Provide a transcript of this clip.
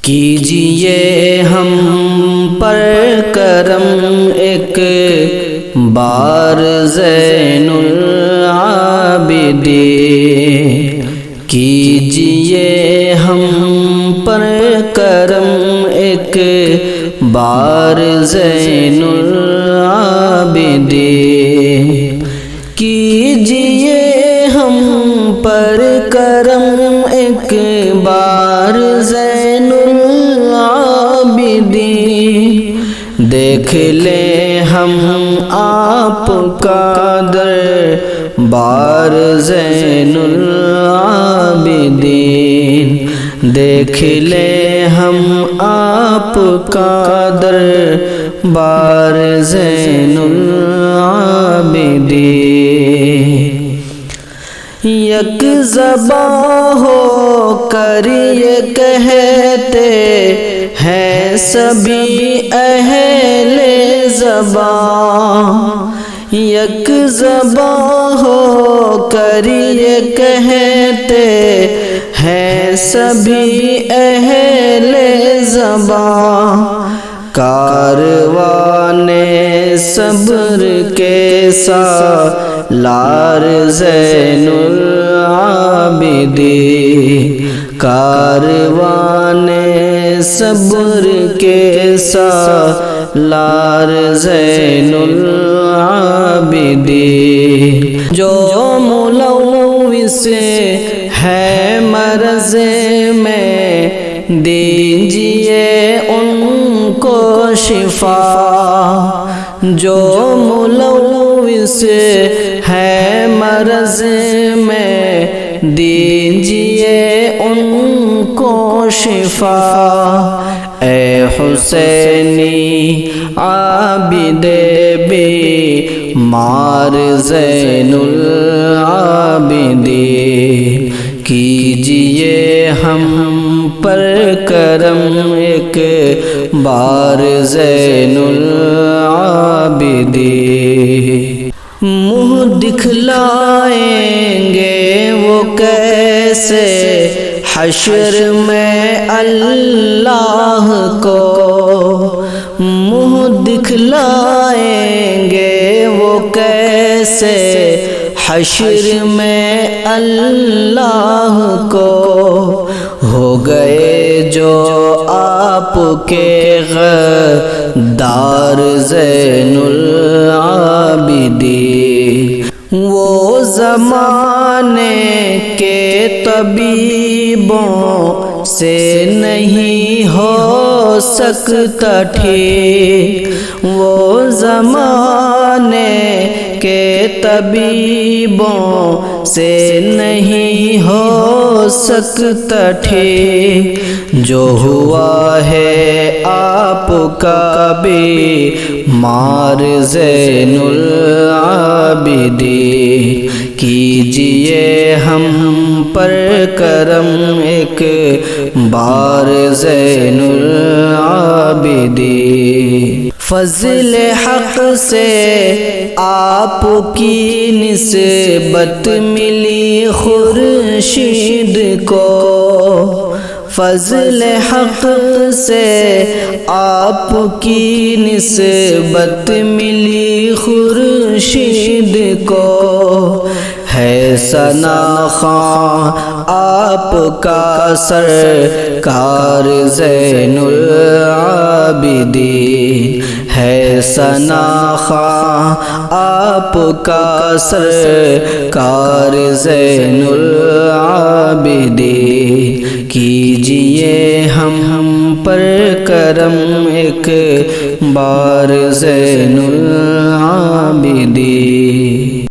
کیجئے ہم پر کرم ایک بار زین العابدین، کیجئے ہم پر کرم ایک بار زین العابدین، کیجئے ہم پر کرم ایک بار زین العابدین، دیکھ لیں ہم آپ کا دربار زین العابدین، دیکھ لیں ہم آپ کا دربار زین العابدین۔ یک زباں ہو کر یہ کہتے ہیں سبھی اہل زبان، یک زباں ہو کر یہ کہتے ہیں سبھی اہل زبان، کاروان صبر کے سالار زین العابدین، کاروان صبر کے سالار زین العابدین، جو ملوث ہے مرض میں دیجئے ان کو شفا، جو ملوث ہے مرض میں دیجئے ان کو شفا، اے حسینی عابد بیمار زین العابدین، کیجئے ہم پر کرم ایک بار زین العابدین، منہ دکھلائیں گے وہ کیسے حشر میں اللہ کو، منہ دکھلائیں گے وہ کیسے حشر میں اللہ کو، ہو گئے جو آپ کے غدار زین العابدین، وہ زمانے کے طبیبوں سے نہیں ہو سکتا ٹھیک، وہ زمانے کے طبیبوں سے نہیں ہو سکتا ٹھیک، جو ہوا ہے آپ کا بیمار زین العابدین، کیجئے ہم پر کرم ایک بار زین العابدین، فضل حق سے آپ کی نسبت ملی خورشید کو، فضل حق سے آپ کی نسبت ملی خورشید کو، ہے ثنا خواں آپ کا سرکار زین العابدین، ہے ثنا خواں آپ کا سرکار زین العابدین، کیجئے ہم پر کرم ایک بار زین العابدین۔